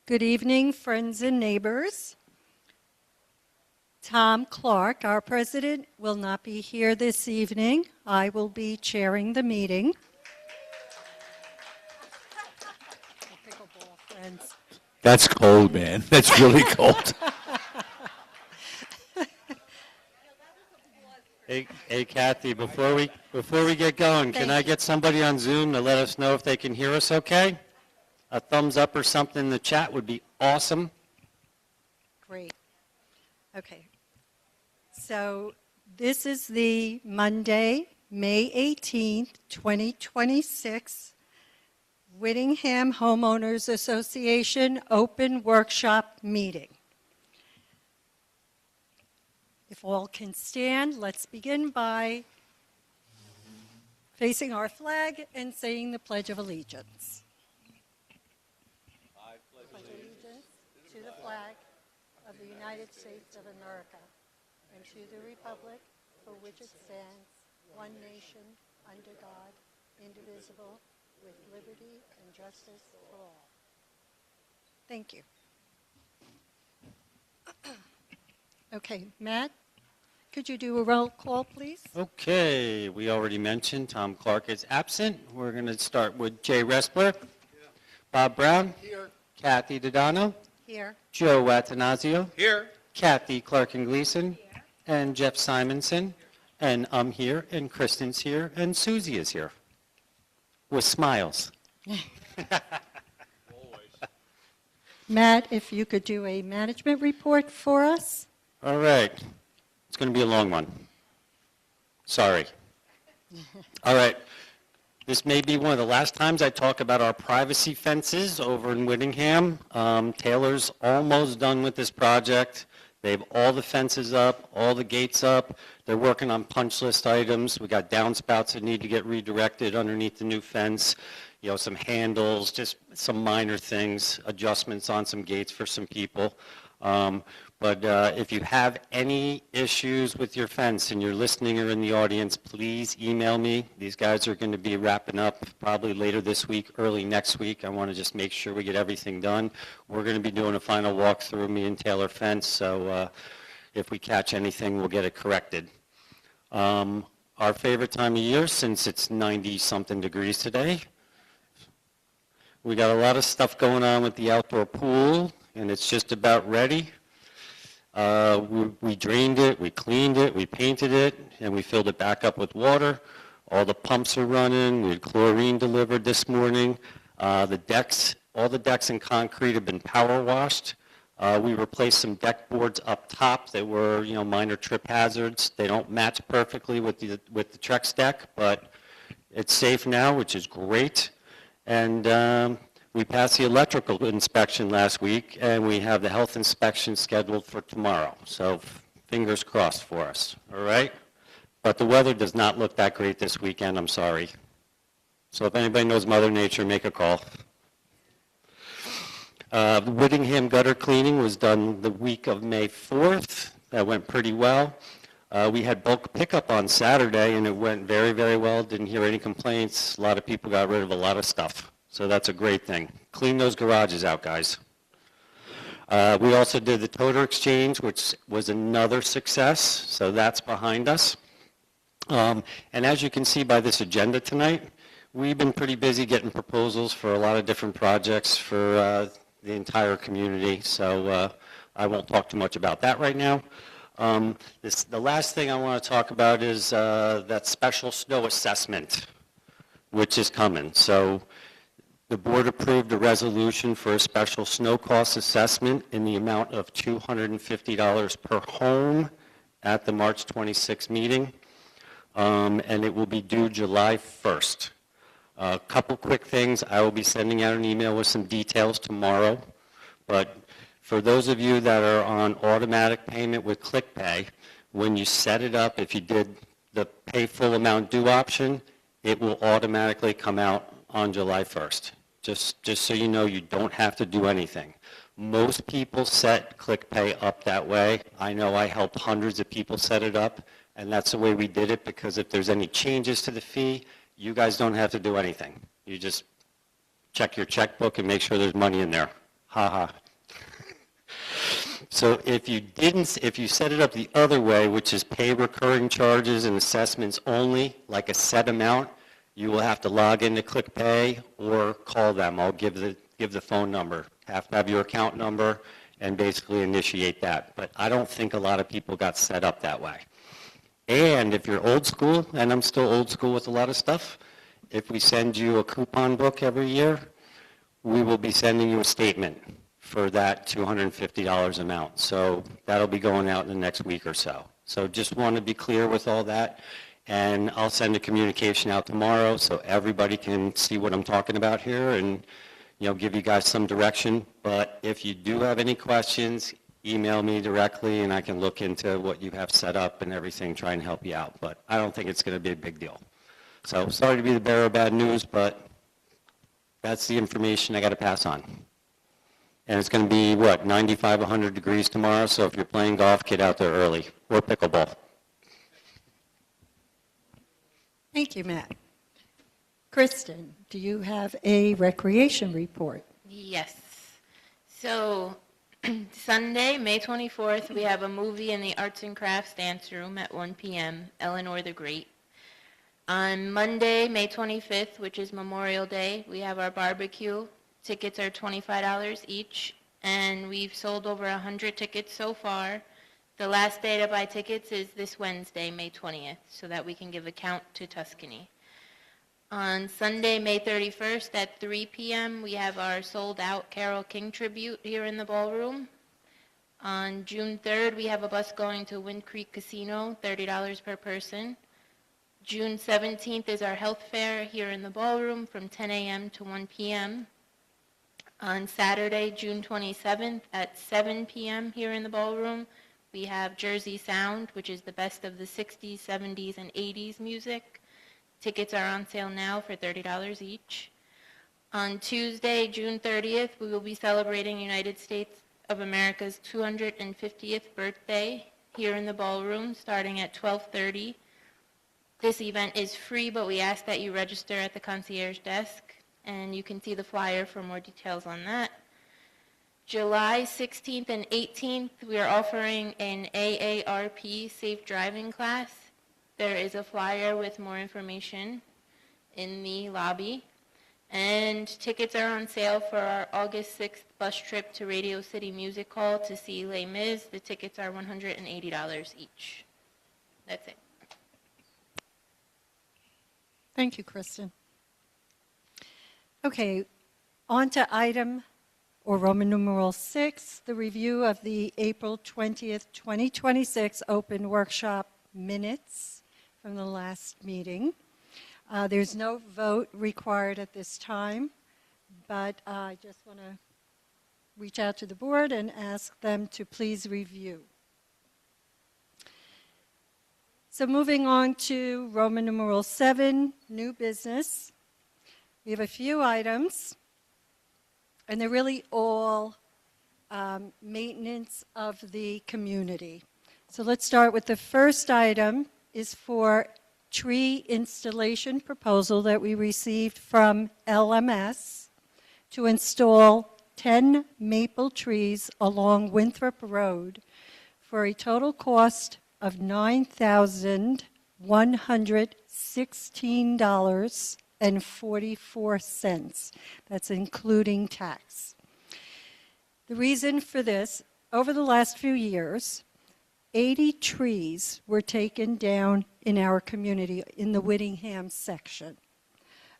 Good evening, friends and neighbors. Tom Clark, our president, will not be here this evening. I will be chairing the meeting. Pickleball friends. That's cold, man. That's really cold. Hey, Kathy, before we get going, can I get somebody on Zoom to let us know if they can hear us okay? A thumbs up or something in the chat would be awesome. Great. Okay. So this is the Monday, May 18th, 2026, Whittingham Homeowners Association Open Workshop Meeting. If all can stand, let's begin by facing our flag and saying the Pledge of Allegiance. I pledge allegiance to the flag of the United States of America and to the republic for which it stands, one nation, under God, indivisible, with liberty and justice for all. Thank you. Okay, Matt, could you do a roll call, please? Okay, we already mentioned Tom Clark is absent. We're going to start with Jay Respler, Bob Brown, Here. Kathy Dodano, Here. Joe Attanasio, Here. Kathy Clark and Gleason, and Jeff Simonson, and I'm here, and Kristen's here, and Susie is here, with smiles. Matt, if you could do a management report for us. All right, it's going to be a long one. Sorry. All right, this may be one of the last times I talk about our privacy fences over in Whittingham. Taylor's almost done with this project. They have all the fences up, all the gates up. They're working on punch list items. We got downspouts that need to get redirected underneath the new fence. You know, some handles, just some minor things, adjustments on some gates for some people. But if you have any issues with your fence and you're listening or in the audience, please email me. These guys are going to be wrapping up probably later this week, early next week. I want to just make sure we get everything done. We're going to be doing a final walkthrough, me and Taylor Fence, so if we catch anything, we'll get it corrected. Our favorite time of year, since it's 90-something degrees today, we got a lot of stuff going on with the outdoor pool, and it's just about ready. We drained it, we cleaned it, we painted it, and we filled it back up with water. All the pumps are running. We had chlorine delivered this morning. All the decks and concrete have been power washed. We replaced some deck boards up top that were, minor trip hazards. They don't match perfectly with the Trex deck, but it's safe now, which is great. And we passed the electrical inspection last week, and we have the health inspection scheduled for tomorrow. So fingers crossed for us, all right? But the weather does not look that great this weekend, I'm sorry. So if anybody knows Mother Nature, make a call. The Whittingham gutter cleaning was done the week of May 4th. That went pretty well. We had bulk pickup on Saturday, and it went very, very well. Didn't hear any complaints. A lot of people got rid of a lot of stuff. So that's a great thing. Clean those garages out, guys. We also did the toter exchange, which was another success. So that's behind us. And as you can see by this agenda tonight, we've been pretty busy getting proposals for a lot of different projects for the entire community. So I won't talk too much about that right now. The last thing I want to talk about is that special snow assessment, which is coming. So the board approved a resolution for a special snow cost assessment in the amount of $250 per home at the March 26th meeting, and it will be due July 1st. A couple quick things. I will be sending out an email with some details tomorrow, but for those of you that are on automatic payment with ClickPay, when you set it up, if you did the pay full amount due option, it will automatically come out on July 1st. Just so you know, you don't have to do anything. Most people set ClickPay up that way. I know I helped hundreds of people set it up, and that's the way we did it, because if there's any changes to the fee, you guys don't have to do anything. You just check your checkbook and make sure there's money in there. Haha. So if you set it up the other way, which is pay recurring charges and assessments only, like a set amount, you will have to log into ClickPay or call them. I'll give the phone number. Have to have your account number and basically initiate that. But I don't think a lot of people got set up that way. And if you're old school, and I'm still old school with a lot of stuff, if we send you a coupon book every year, we will be sending you a statement for that $250 amount. So that'll be going out in the next week or so. So just want to be clear with all that. And I'll send a communication out tomorrow so everybody can see what I'm talking about here and, give you guys some direction. But if you do have any questions, email me directly and I can look into what you have set up and everything, try and help you out. But I don't think it's going to be a big deal. So sorry to be the bearer of bad news, but that's the information I got to pass on. And it's going to be, 95, 100 degrees tomorrow, so if you're playing golf, get out there early, or pickleball. Thank you, Matt. Kristen, do you have a recreation report? Yes. So Sunday, May 24th, we have a movie in the Arts and Crafts Dance Room at 1 p.m., Eleanor the Great. On Monday, May 25th, which is Memorial Day, we have our barbecue. Tickets are $25 each, and we've sold over 100 tickets so far. The last day to buy tickets is this Wednesday, May 20th, so that we can give a count to Tuscany. On Sunday, May 31st at 3 p.m., we have our sold-out Carole King tribute here in the ballroom. On June 3rd, we have a bus going to Wind Creek Casino, $30 per person. June 17th is our health fair here in the ballroom from 10 a.m. to 1 p.m. On Saturday, June 27th at 7 p.m. here in the ballroom, we have Jersey Sound, which is the best of the 60s, 70s, and 80s music. Tickets are on sale now for $30 each. On Tuesday, June 30th, we will be celebrating United States of America's 250th birthday here in the ballroom starting at 12:30. This event is free, but we ask that you register at the concierge desk, and you can see the flyer for more details on that. July 16th and 18th, we are offering an AARP safe driving class. There is a flyer with more information in the lobby. And tickets are on sale for our August 6th bus trip to Radio City Music Hall to see Les Mis. The tickets are $180 each. That's it. Thank you, Kristen. Okay, on to item or Roman numeral 6, the review of the April 20th, 2026 open workshop minutes from the last meeting. There's no vote required at this time, but I just want to reach out to the board and ask them to please review. So moving on to Roman numeral 7, new business. We have a few items, and they're really all maintenance of the community. So let's start with the first item is for tree installation proposal that we received from LMS to install 10 maple trees along Winthrop Road for a total cost of $9,116.44. That's including tax. The reason for this, over the last few years, 80 trees were taken down in our community in the Whittingham section.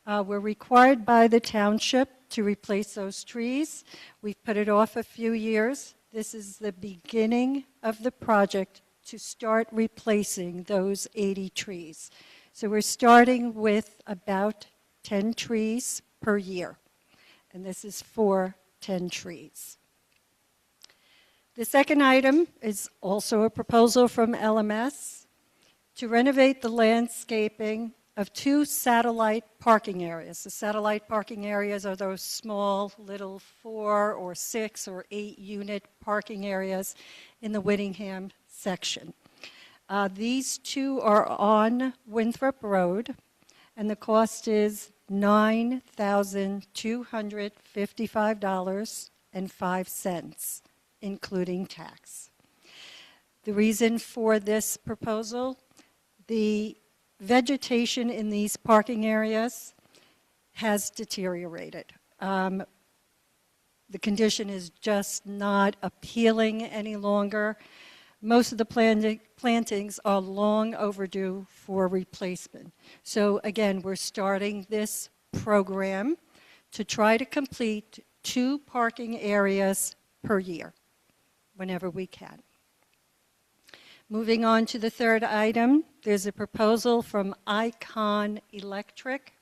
We're required by the township to replace those trees. We've put it off a few years. This is the beginning of the project to start replacing those 80 trees. So we're starting with about 10 trees per year, and this is for 10 trees. The second item is also a proposal from LMS to renovate the landscaping of 2 satellite parking areas. The satellite parking areas are those small little 4 or 6 or 8 unit parking areas in the Whittingham section. These 2 are on Winthrop Road, and the cost is $9,255 $1,000,000.05, including tax. The reason for this proposal, the vegetation in these parking areas has deteriorated. The condition is just not appealing any longer. Most of the plantings are long overdue for replacement. So again, we're starting this program to try to complete 2 parking areas per year, whenever we can. Moving on to the third item, there's a proposal from Icon Electric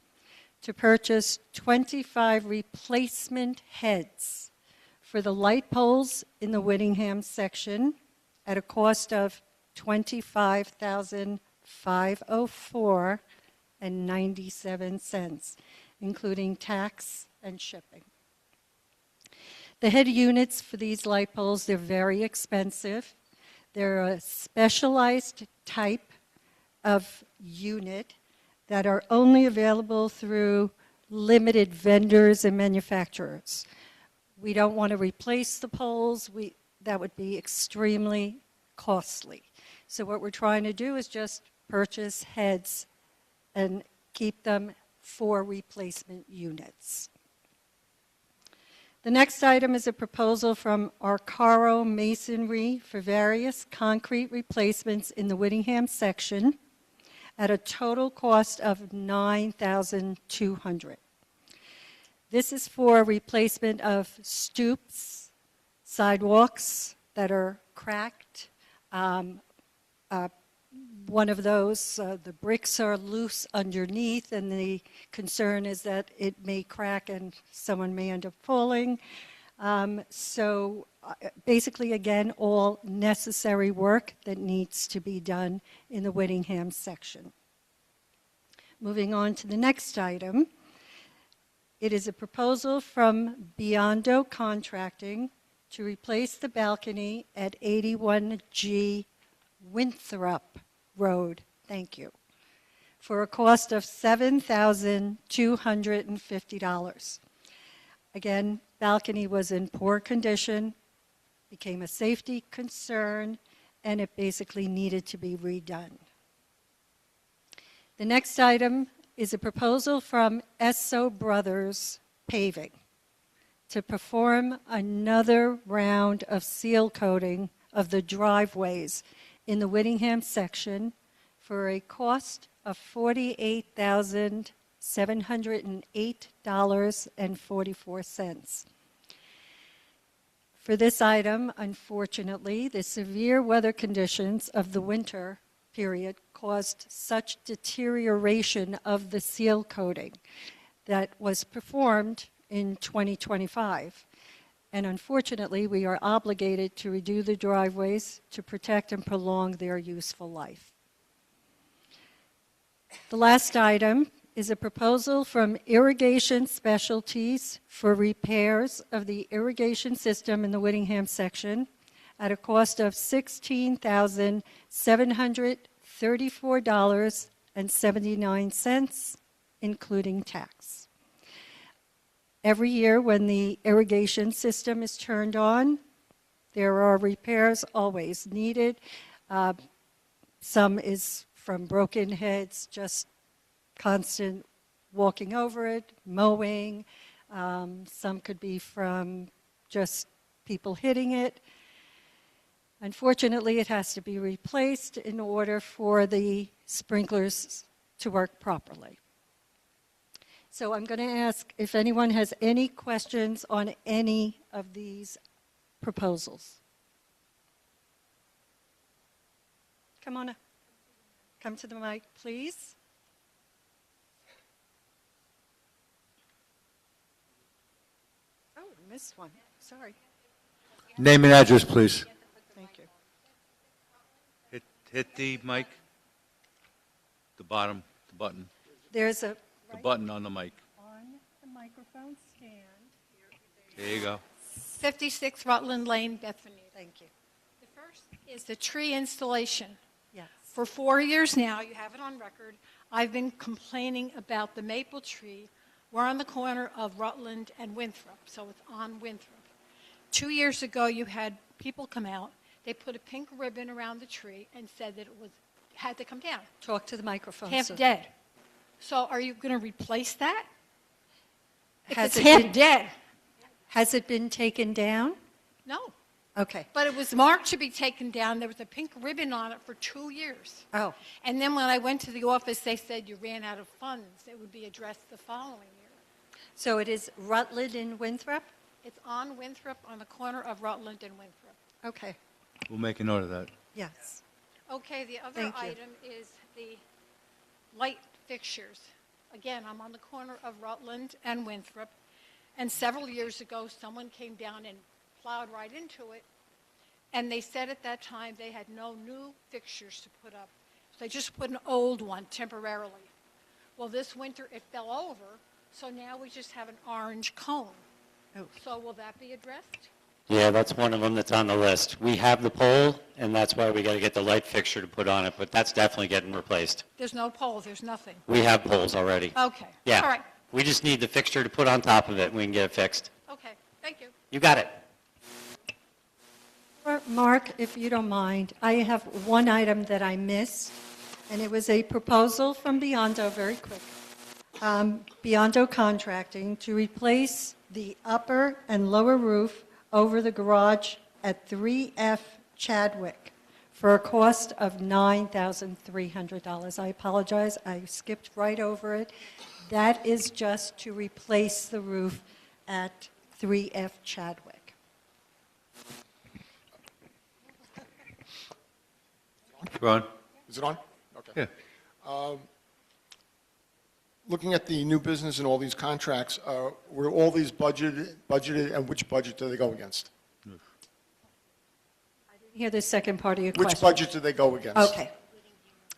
to purchase 25 replacement heads for the light poles in the Whittingham section at a cost of $25,504.97, including tax and shipping. The head units for these light poles, they're very expensive. They're a specialized type of unit that are only available through limited vendors and manufacturers. We don't want to replace the poles. That would be extremely costly. So what we're trying to do is just purchase heads and keep them for replacement units. The next item is a proposal from Arcaro Masonry for various concrete replacements in the Whittingham section at a total cost of $9,200. This is for replacement of stoops, sidewalks that are cracked. One of those, the bricks are loose underneath, and the concern is that it may crack and someone may end up falling. Basically, again, all necessary work that needs to be done in the Whittingham section. Moving on to the next item, it is a proposal from Biondo Contracting to replace the balcony at 81G Winthrop Road, thank you, for a cost of $7,250. Again, balcony was in poor condition, became a safety concern, and it basically needed to be redone. The next item is a proposal from Esso Brothers Paving to perform another round of seal coating of the driveways in the Whittingham section for a cost of $48,708.44. For this item, unfortunately, the severe weather conditions of the winter period caused such deterioration of the seal coating that was performed in 2025. And unfortunately, we are obligated to redo the driveways to protect and prolong their useful life. The last item is a proposal from Irrigation Specialties for repairs of the irrigation system in the Whittingham section at a cost of $16,734.79, including tax. Every year when the irrigation system is turned on, there are repairs always needed. Some is from broken heads, just constant walking over it, mowing. Some could be from just people hitting it. Unfortunately, it has to be replaced in order for the sprinklers to work properly. So I'm going to ask if anyone has any questions on any of these proposals. Come on up. Come to the mic, please. Oh, I missed one. Sorry. Name and address, please. Thank you. Hit the mic. The bottom, the button. There's a The button on the mic. on the microphone stand. There you go. 56 Rutland Lane, Bethany. Thank you. The first is the tree installation. Yes. For 4 years now, you have it on record, I've been complaining about the maple tree. We're on the corner of Rutland and Winthrop, so it's on Winthrop. 2 years ago, you had people come out, they put a pink ribbon around the tree and said that it had to come down, Talk to the microphone, half sir. dead. So are you going to replace that? If Has it's it half been- dead, Has it been taken down? no. Okay. But it was marked to be taken down. There was a pink ribbon on it for 2 years. Oh, And then when I went to the office, they said you ran out of funds. It would be addressed the following year. so it is Rutland and Winthrop? It's on Winthrop, on the corner of Rutland and Winthrop. Okay, We'll make a note of that. yes. Okay, the other Thank you. item is the light fixtures. Again, I'm on the corner of Rutland and Winthrop, and several years ago, someone came down and plowed right into it, and they said at that time they had no new fixtures to put up. So they just put an old one temporarily. Well, this winter, it fell over, so now we just have an orange cone. Oh. So will that be addressed? Yeah, that's one of them that's on the list. We have the pole, and that's why we got to get the light fixture to put on it, but that's definitely getting replaced. There's no pole, there's nothing. We have poles already. Okay. Yeah. All right. We just need the fixture to put on top of it, and we can get it fixed. Okay, thank you. You got it. Mark, if you don't mind, I have one item that I missed, and it was a proposal from Biondo, very quick. Biondo Contracting to replace the upper and lower roof over the garage at 3F Chadwick for a cost of $9,300. I apologize, I skipped right over it. That is just to replace the roof at 3F Chadwick. Ron? Is it on? Okay. Yeah. Looking at the new business and all these contracts, were all these budgeted, and which budget do they go against? Hear the second part of your Which question. budget do they go against? Okay.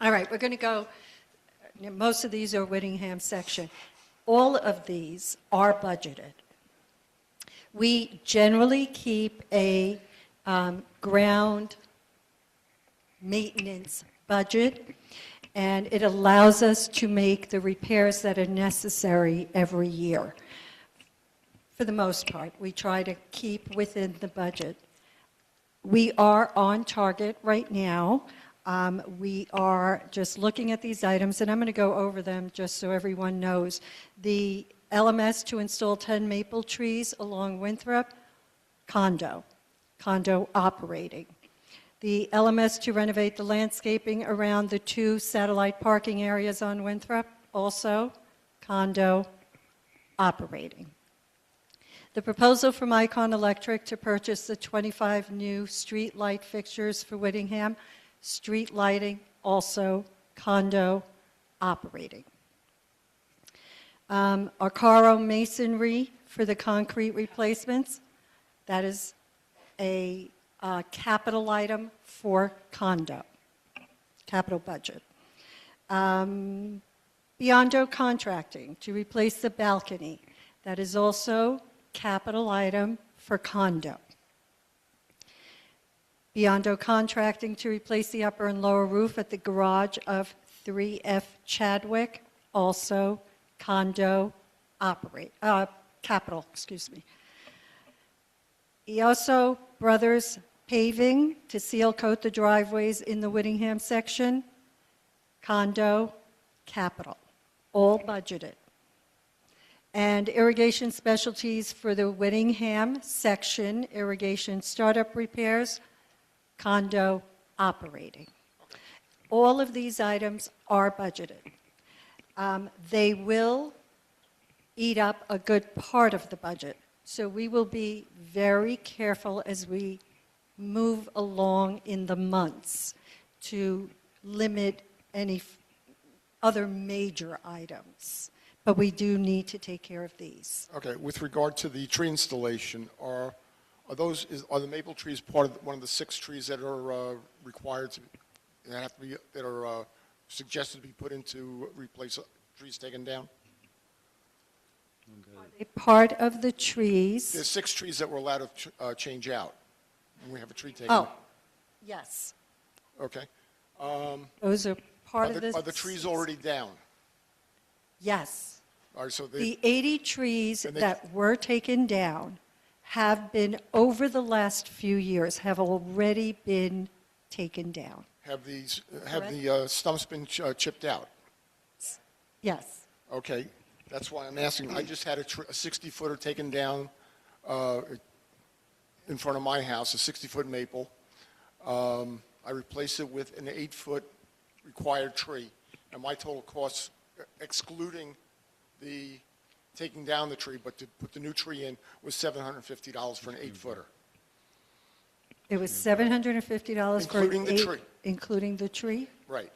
All right, we're going to go, most of these are Whittingham section. All of these are budgeted. We generally keep a ground maintenance budget, and it allows us to make the repairs that are necessary every year. For the most part, we try to keep within the budget. We are on target right now. We are just looking at these items, and I'm going to go over them just so everyone knows. The LMS to install 10 maple trees along Winthrop, condo operating. The LMS to renovate the landscaping around the 2 satellite parking areas on Winthrop, also condo operating. The proposal from Icon Electric to purchase the 25 new street light fixtures for Whittingham, street lighting, also condo operating. Arcaro Masonry for the concrete replacements, that is a capital item for condo, capital budget. Biondo Contracting to replace the balcony, that is also capital item for condo. Biondo Contracting to replace the upper and lower roof at the garage of 3F Chadwick, also condo capital, excuse me. Ioso Brothers Paving to seal coat the driveways in the Whittingham section, condo capital, all budgeted. And irrigation specialties for the Whittingham section, irrigation startup repairs, condo operating. All of these items are budgeted. They will eat up a good part of the budget. So we will be very careful as we move along in the months to limit any other major items. But we do need to take care of these. Okay, with regard to the tree installation, are the maple trees part of one of the 6 trees that are required to, that are suggested to be put in to replace trees taken down? A part of the trees. There's 6 trees that were allowed to change out, and we have a tree taken. Oh, yes. Okay. Those are part of the. Are the trees already down? Yes. All right, so The 80 trees And they- that were taken down have been, over the last few years, have already been taken down. Have the stumps been chipped out? Yes. Okay, that's why I'm asking. I just had a 60-footer taken down in front of my house, a 60-foot maple. I replaced it with an 8-foot required tree, and my total cost, excluding the taking down the tree, but to put the new tree in, was $750 for an 8-footer. It was $750 for Including the tree. Including the tree? Right,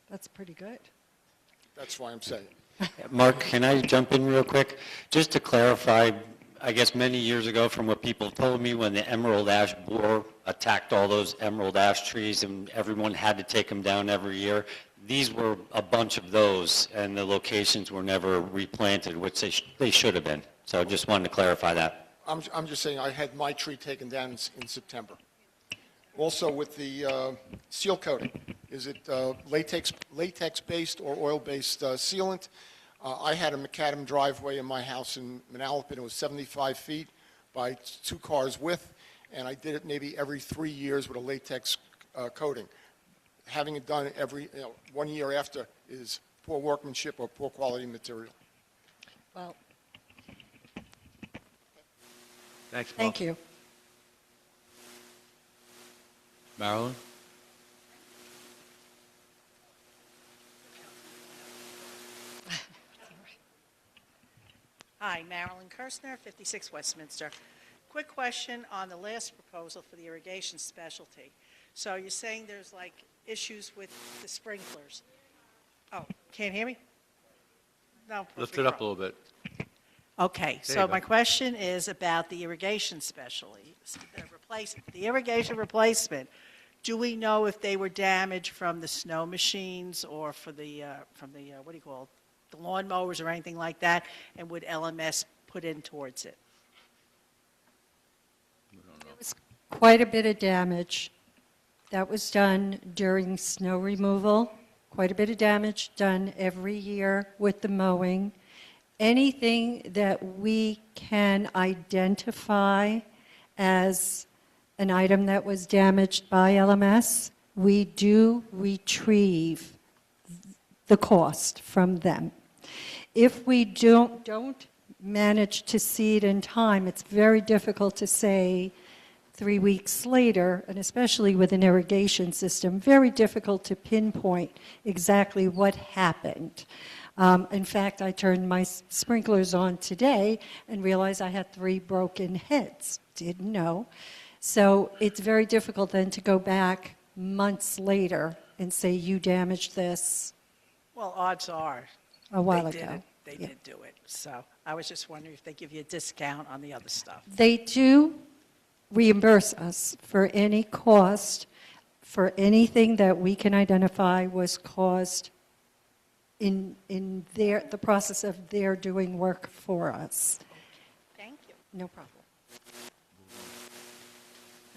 That's pretty good. that's why I'm saying. Mark, can I jump in real quick? Just to clarify, I guess many years ago, from what people told me, when the emerald ash borer attacked all those emerald ash trees and everyone had to take them down every year, these were a bunch of those, and the locations were never replanted, which they should have been. So I just wanted to clarify that. I'm just saying I had my tree taken down in September. Also with the seal coating, is it latex-based or oil-based sealant? I had a macadam driveway in my house in Manalapan. It was 75 feet by 2 cars width, and I did it maybe every 3 years with a latex coating. Having it done every 1 year after is poor workmanship or poor quality material. Well, Thanks, Mark. thank you. Marilyn? Hi, Marilyn Kirstner, 56 Westminster. Quick question on the last proposal for the irrigation specialty. So you're saying there's like issues with the sprinklers? Oh, can't hear me? No. Lift it up a little bit. Okay, There so you my go. question is about the irrigation the irrigation replacement. Do we know if they were damaged from the snow machines or from the what do you call it, the lawn mowers or anything like that? And would LMS put in towards it? There was quite a bit of damage that was done during snow removal, quite a bit of damage done every year with the mowing. Anything that we can identify as an item that was damaged by LMS, we do retrieve the cost from them. If we don't manage to see it in time, it's very difficult to say 3 weeks later, and especially with an irrigation system, very difficult to pinpoint exactly what happened. In fact, I turned my sprinklers on today and realized I had 3 broken heads. Didn't know. So it's very difficult then to go back months later and say, you damaged this Well, odds are a while they did ago. it. They Yeah. did do it. So I was just wondering if they give you a discount on the other stuff. They do reimburse us for any cost for anything that we can identify was caused in the process of their doing work for us. Thank you. No problem.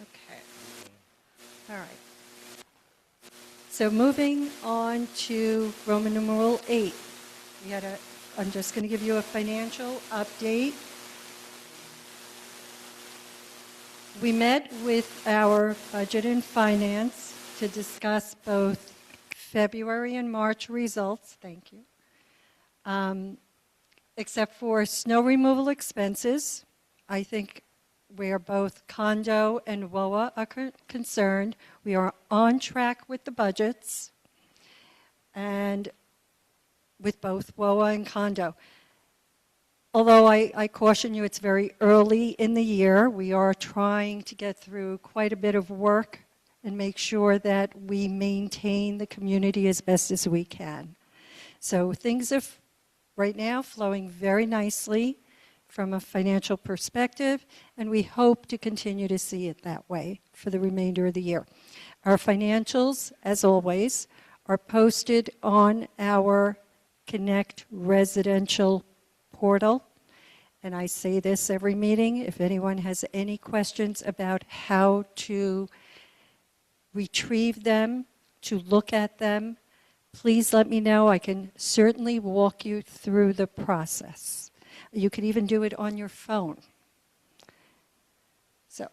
Okay. All right. So moving on to Roman numeral 8. I'm just going to give you a financial update. We met with our budget and finance to discuss both February and March results. Thank you. Except for snow removal expenses, I think where both condo and WOA are concerned, we are on track with the budgets and with both WOA and condo. Although I caution you, it's very early in the year. We are trying to get through quite a bit of work and make sure that we maintain the community as best as we can. So things are right now flowing very nicely from a financial perspective, and we hope to continue to see it that way for the remainder of the year. Our financials, as always, are posted on our Connect residential portal. And I say this every meeting, if anyone has any questions about how to retrieve them, to look at them, please let me know. I can certainly walk you through the process. You can even do it on your phone. So,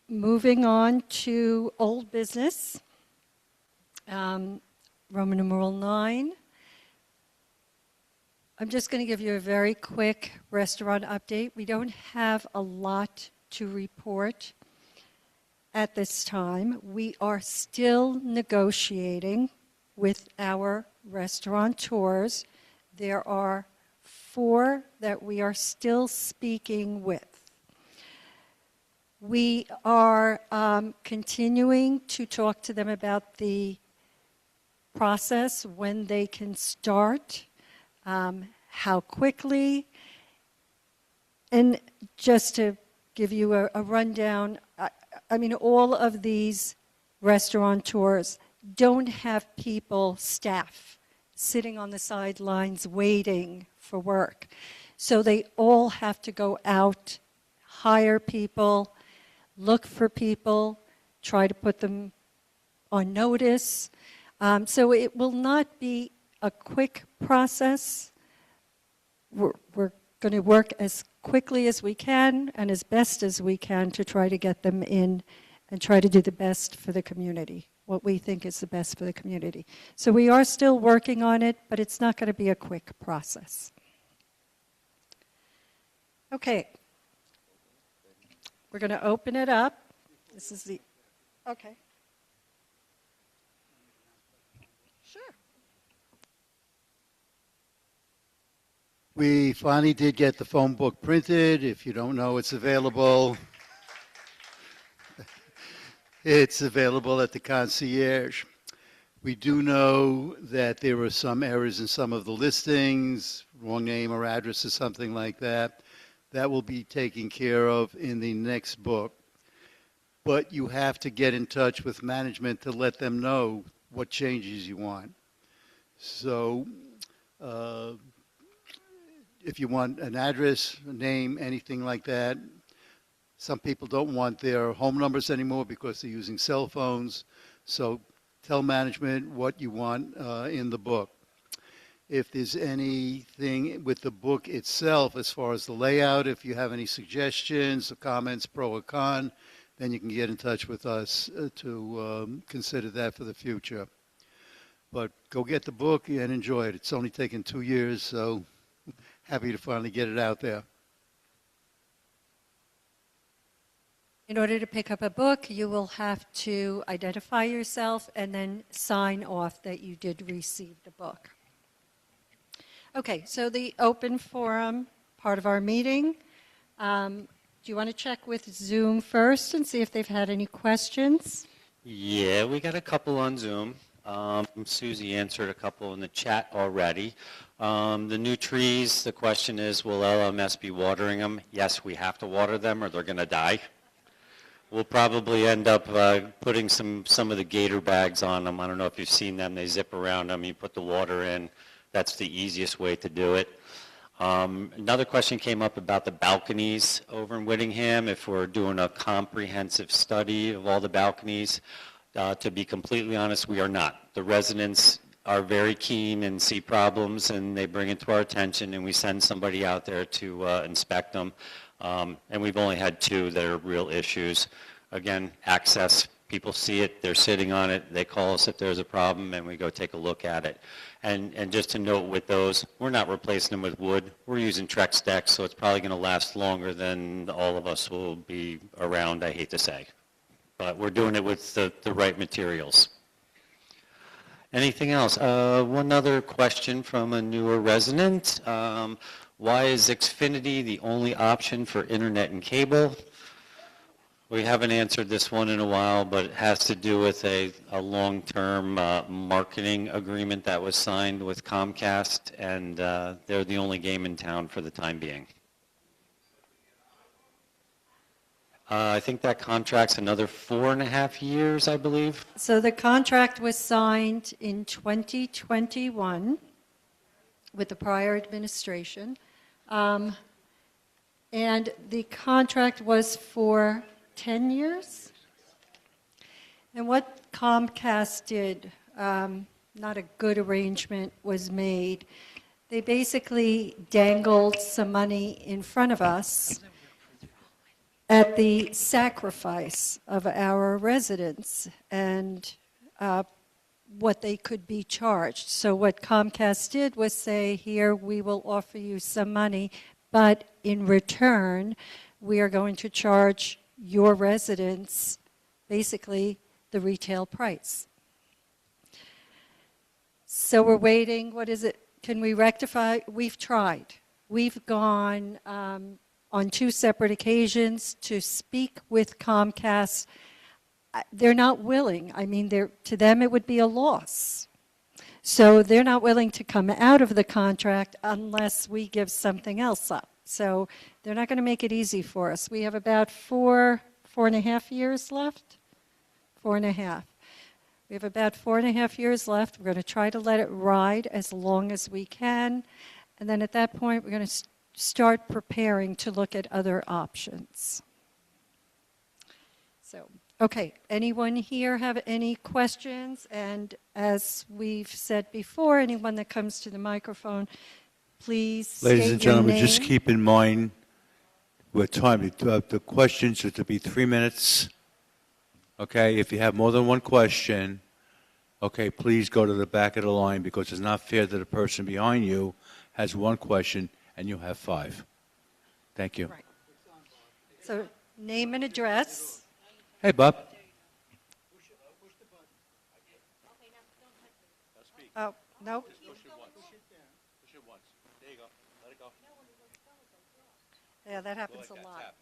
moving on to old business. Roman numeral 9. I'm just going to give you a very quick restaurant update. We don't have a lot to report at this time. We are still negotiating with our restaurateurs. There are 4 that we are still speaking with. We are continuing to talk to them about the process, when they can start, how quickly. And just to give you a rundown, I mean, all of these restaurateurs don't have people, staff, sitting on the sidelines waiting for work. So they all have to go out, hire people, look for people, try to put them on notice. So it will not be a quick process. We're going to work as quickly as we can and as best as we can to try to get them in and try to do the best for the community, what we think is the best for the community. So we are still working on it, but it's not going to be a quick process. Okay. We're going to open it up. This is the, okay. Sure. We finally did get the phone book printed. If you don't know, it's available. It's available at the concierge. We do know that there were some errors in some of the listings, wrong name or address or something like that. That will be taken care of in the next book. But you have to get in touch with management to let them know what changes you want. So if you want an address, a name, anything like that, some people don't want their home numbers anymore because they're using cell phones. So tell management what you want in the book. If there's anything with the book itself, as far as the layout, if you have any suggestions or comments, pro or con, then you can get in touch with us to consider that for the future. But go get the book and enjoy it. It's only taken 2 years, so happy to finally get it out there. In order to pick up a book, you will have to identify yourself and then sign off that you did receive the book. Okay, so the open forum part of our meeting. Do you want to check with Zoom first and see if they've had any questions? Yeah, we got a couple on Zoom. Susie answered a couple in the chat already. The new trees, the question is, will LMS be watering them? Yes, we have to water them or they're going to die. We'll probably end up putting some of the gator bags on them. I don't know if you've seen them. They zip around them. You put the water in. That's the easiest way to do it. Another question came up about the balconies over in Whittingham, if we're doing a comprehensive study of all the balconies. To be completely honest, we are not. The residents are very keen and see problems, and they bring it to our attention, and we send somebody out there to inspect them. And we've only had 2 that are real issues. Again, access. People see it, they're sitting on it, they call us if there's a problem, and we go take a look at it. And just to note with those, we're not replacing them with wood. We're using Trex decks, so it's probably going to last longer than all of us will be around, I hate to say. But we're doing it with the right materials. Anything else? One other question from a newer resident. Why is Xfinity the only option for internet and cable? We haven't answered this one in a while, but it has to do with a long-term marketing agreement that was signed with Comcast, and they're the only game in town for the time being. I think that contract's another 4.5 years, I believe. So the contract was signed in 2021 with the prior administration. And the contract was for 10 years. And what Comcast did, not a good arrangement was made. They basically dangled some money in front of us at the sacrifice of our residents and what they could be charged. So what Comcast did was say, here, we will offer you some money, but in return, we are going to charge your residents basically the retail price. So we're waiting, what is it? Can we rectify? We've tried. We've gone on 2 separate occasions to speak with Comcast. They're not willing. I mean, to them it would be a loss. So they're not willing to come out of the contract unless we give something else up. So they're not going to make it easy for us. We have about 4.5 years left. 4.5. We have about 4.5 years left. We're going to try to let it ride as long as we can. And then at that point, we're going to start preparing to look at other options. So, okay, anyone here have any questions? And as we've said before, anyone that comes to the microphone, please state Ladies and your gentlemen, name. just keep in mind, we're timing, the questions are to be 3 minutes. Okay, if you have more than one question, okay, please go to the back of the line because it's not fair that the person behind you has one question and you have 5. Thank you. Right. So, name and address. Hey, Bob. Oh, no. Yeah, that happens a lot.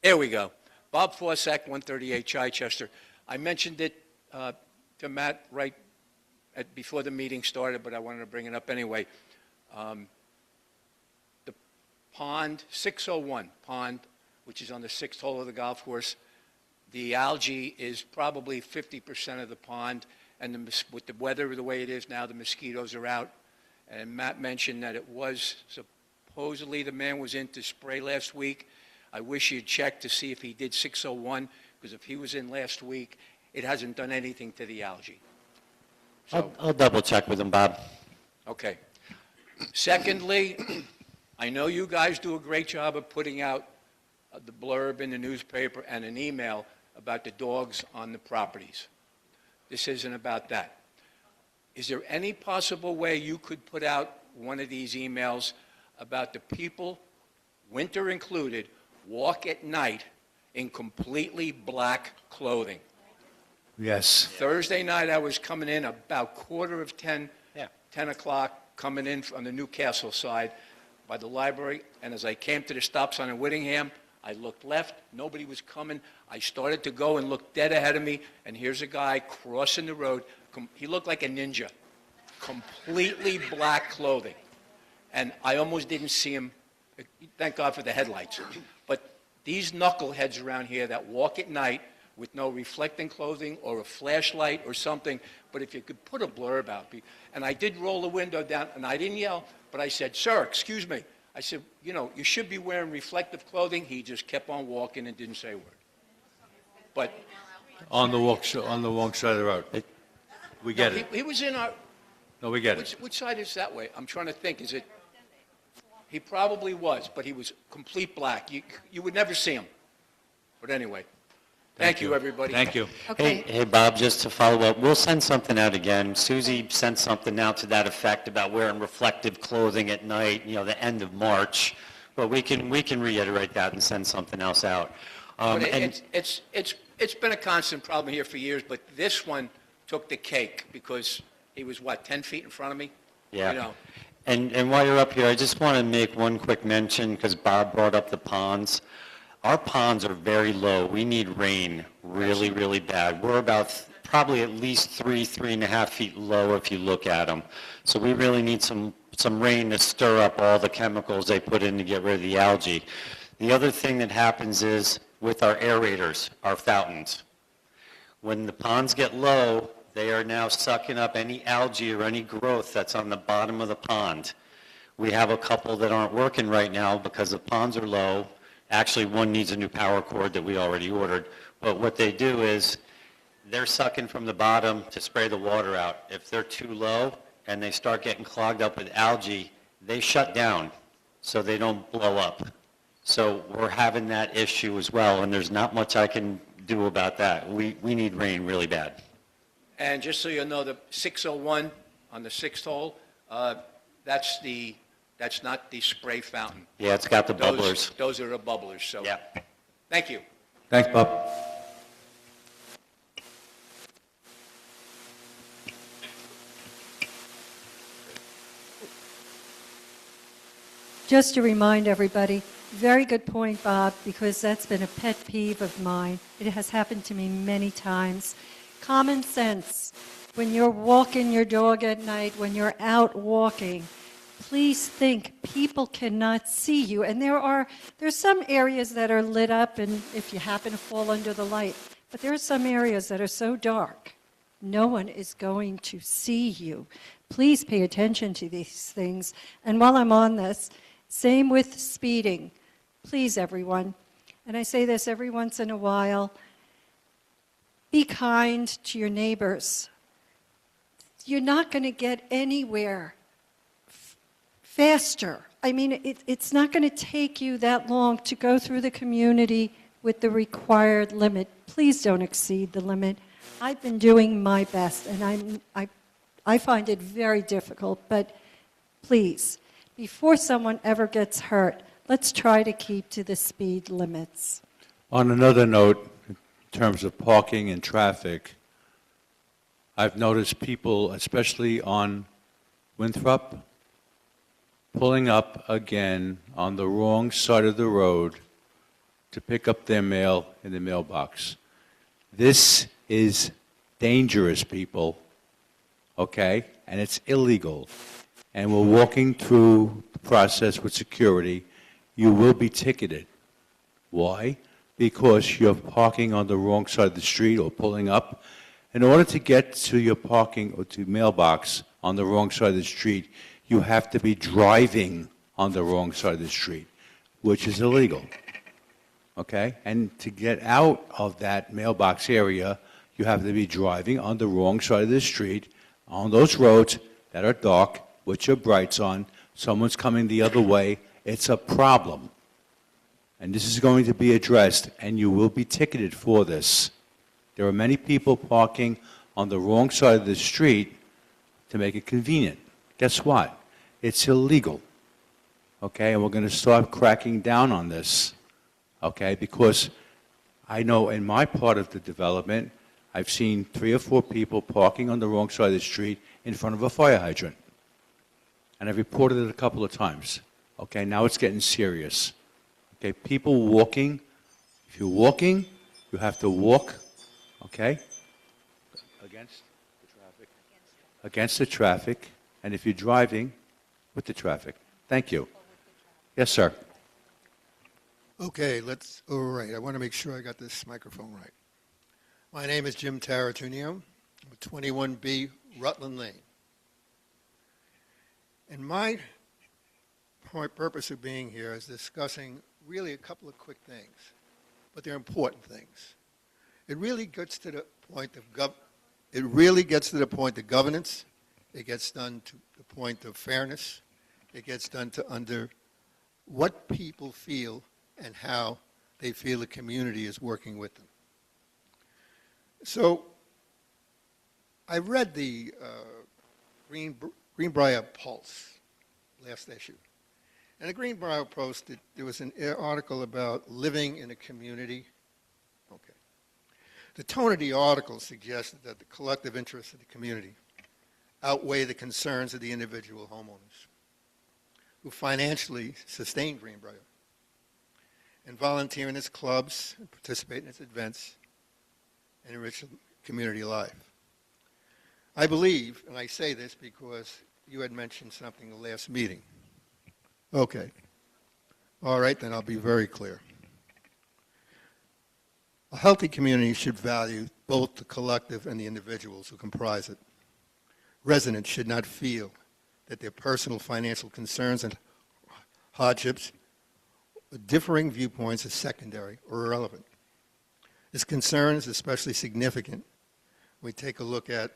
There we go. Bob Forsack, 138 Chichester. I mentioned it to Matt right before the meeting started, but I wanted to bring it up anyway. The pond, 601 pond, which is on the 6th hole of the golf course, the algae is probably 50% of the pond, and with the weather the way it is now, the mosquitoes are out. And Matt mentioned that it was supposedly the man was in to spray last week. I wish you'd check to see if he did 601, because if he was in last week, it hasn't done anything to the algae. So, I'll double check with him, Bob. okay. Secondly, I know you guys do a great job of putting out the blurb in the newspaper and an email about the dogs on the properties. This isn't about that. Is there any possible way you could put out one of these emails about the people, winter included, walk at night in completely black clothing? Yes. Thursday night, I was coming in about 10:15, 10 o'clock, coming in on the Newcastle side by the library, and as I came to the stop sign in Whittingham, I looked left, nobody was coming. I started to go and look dead ahead of me, and here's a guy crossing the road. He looked like a ninja, completely black clothing. And I almost didn't see him. Thank God for the headlights. But these knuckleheads around here that walk at night with no reflecting clothing or a flashlight or something, but if you could put a blurb out. And I did roll the window down, and I didn't yell, but I said, "Sir, excuse me." I said, "You know, you should be wearing reflective clothing." He just kept on walking and didn't say a word. But On the wrong side of the road. We get it. he was in our, No, we get it. which side is that way? I'm trying to think. Is it? He probably was, but he was complete black. You would never see him. But anyway, thank you, everybody. Thank you. Okay. Hey, Bob, just to follow up, we'll send something out again. Susie sent something out to that effect about wearing reflective clothing at night, the end of March. But we can reiterate that and send something else out. But And it's been a constant problem here for years, but this one took the cake because he was, 10 feet in front of me? yeah. You know, And while you're up here, I just want to make one quick mention because Bob brought up the ponds. Our ponds are very low. We need rain really, really bad. We're about probably at least 3.5 feet low if you look at them. So we really need some rain to stir up all the chemicals they put in to get rid of the algae. The other thing that happens is with our aerators, our fountains. When the ponds get low, they are now sucking up any algae or any growth that's on the bottom of the pond. We have a couple that aren't working right now because the ponds are low. Actually, one needs a new power cord that we already ordered. But what they do is they're sucking from the bottom to spray the water out. If they're too low and they start getting clogged up with algae, they shut down. so they don't blow up. So we're having that issue as well, and there's not much I can do about that. We need rain really bad. And just so you know, the 601 on the sixth hole, that's not the spray fountain. Yeah, it's got the bubblers. Those are the bubblers, so. Yeah. Thank you. Thanks, Bob. Just to remind everybody, very good point, Bob, because that's been a pet peeve of mine. It has happened to me many times. Common sense. When you're walking your dog at night, when you're out walking, please think people cannot see you. And there's some areas that are lit up, and if you happen to fall under the light, but there are some areas that are so dark, no one is going to see you. Please pay attention to these things. And while I'm on this, same with speeding. Please, everyone, and I say this every once in a while, be kind to your neighbors. You're not going to get anywhere faster. I mean, it's not going to take you that long to go through the community with the required limit. Please don't exceed the limit. I've been doing my best, and I find it very difficult, but please, before someone ever gets hurt, let's try to keep to the speed limits. On another note, in terms of parking and traffic, I've noticed people, especially on Winthrop, pulling up again on the wrong side of the road to pick up their mail in the mailbox. This is dangerous, people, okay? And it's illegal. And we're walking through the process with security. You will be ticketed. Why? Because you're parking on the wrong side of the street or pulling up. In order to get to your parking or to mailbox on the wrong side of the street, you have to be driving on the wrong side of the street, which is illegal. Okay? And to get out of that mailbox area, you have to be driving on the wrong side of the street, on those roads that are dark, with your brights on. Someone's coming the other way. It's a problem. And this is going to be addressed, and you will be ticketed for this. There are many people parking on the wrong side of the street to make it convenient. Guess what? It's illegal. Okay? And we're going to start cracking down on this. Okay? Because I know in my part of the development, I've seen 3 or 4 people parking on the wrong side of the street in front of a fire hydrant. And I've reported it a couple of times. Okay? Now it's getting serious. Okay? People walking, if you're walking, you have to walk, okay, against the traffic. Against the traffic. And if you're driving, with the traffic. Thank you. Yes, sir. Okay, all right, I want to make sure I got this microphone right. My name is Jim Taratunio, 21B Rutland Lane. And my purpose of being here is discussing really a couple of quick things, but they're important things. It really gets to the point of governance. It gets done to the point of fairness. It gets done to under what people feel and how they feel the community is working with them. So I read the Greenbrier Pulse last issue. And the Greenbrier Post, there was an article about living in a community. Okay. The tone of the article suggested that the collective interests of the community outweigh the concerns of the individual homeowners who financially sustain Greenbrier and volunteer in its clubs and participate in its events and enrich community life. I believe, and I say this because you had mentioned something in the last meeting. Okay. All right, then I'll be very clear. A healthy community should value both the collective and the individuals who comprise it. Residents should not feel that their personal financial concerns and hardships, differing viewpoints are secondary or irrelevant. This concern is especially significant when we take a look at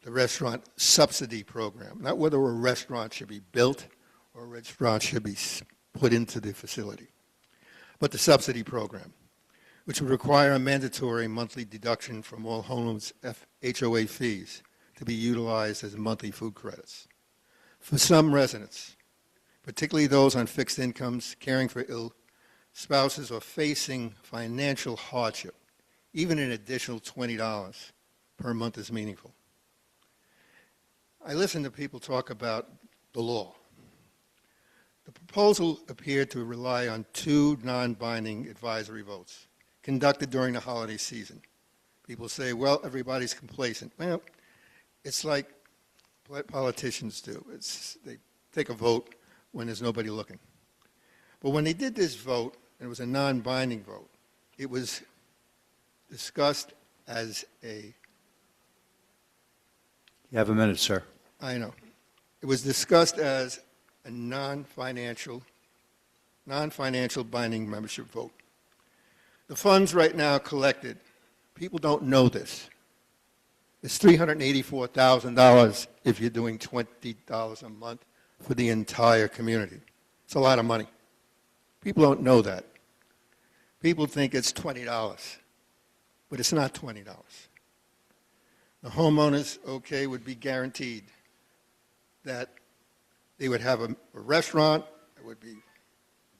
the restaurant subsidy program, not whether a restaurant should be built or a restaurant should be put into the facility, but the subsidy program, which would require a mandatory monthly deduction from all homeowners' HOA fees to be utilized as monthly food credits. For some residents, particularly those on fixed incomes, caring for ill spouses, or facing financial hardship, even an additional $20 per month is meaningful. I listen to people talk about the law. The proposal appeared to rely on 2 non-binding advisory votes conducted during the holiday season. People say, well, everybody's complacent. Well, it's like politicians do. They take a vote when there's nobody looking. But when they did this vote, and it was a non-binding vote, it was discussed as a... You have a minute, sir. I know. It was discussed as a non-financial binding membership vote. The funds right now collected, people don't know this. It's $384,000 if you're doing $20 a month for the entire community. It's a lot of money. People don't know that. People think it's $20, but it's not $20. The homeowners, okay, would be guaranteed that they would have a restaurant that would be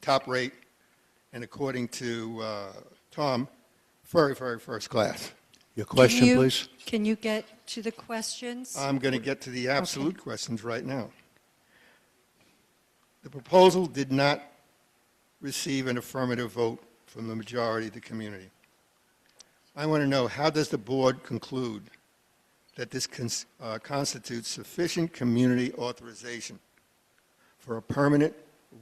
top rate, and according to Tom, very, very first class. Your question, please? Can you get to the questions? I'm going to get to the absolute questions right now. The proposal did not receive an affirmative vote from the majority of the community. I want to know, how does the board conclude that this constitutes sufficient community authorization for a permanent,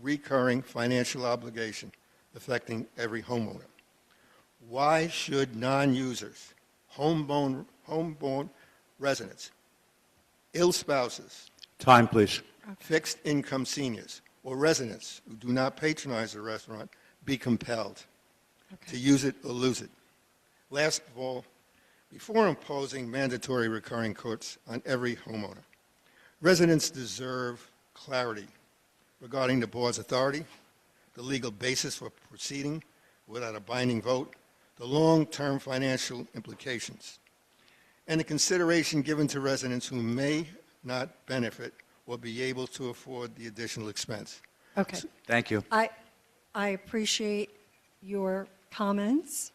recurring financial obligation affecting every homeowner? Why should non-users, homeborn residents, ill spouses, Time, please. fixed income seniors, or residents who do not patronize the restaurant be compelled to use it or lose it? Last of all, before imposing mandatory recurring costs on every homeowner, residents deserve clarity regarding the board's authority, the legal basis for proceeding without a binding vote, the long-term financial implications, and the consideration given to residents who may not benefit or be able to afford the additional expense. Okay. Thank you. I appreciate your comments.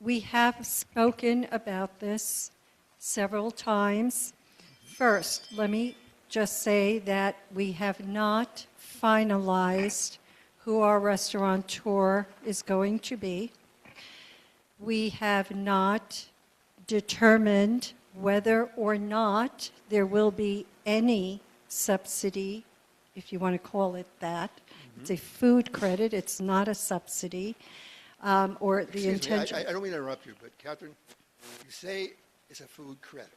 We have spoken about this several times. First, let me just say that we have not finalized who our restaurateur is going to be. We have not determined whether or not there will be any subsidy, if you want to call it that. It's a food credit, it's not a subsidy, or the Excuse me, intention. I don't mean to interrupt you, but Catherine, you say it's a food credit.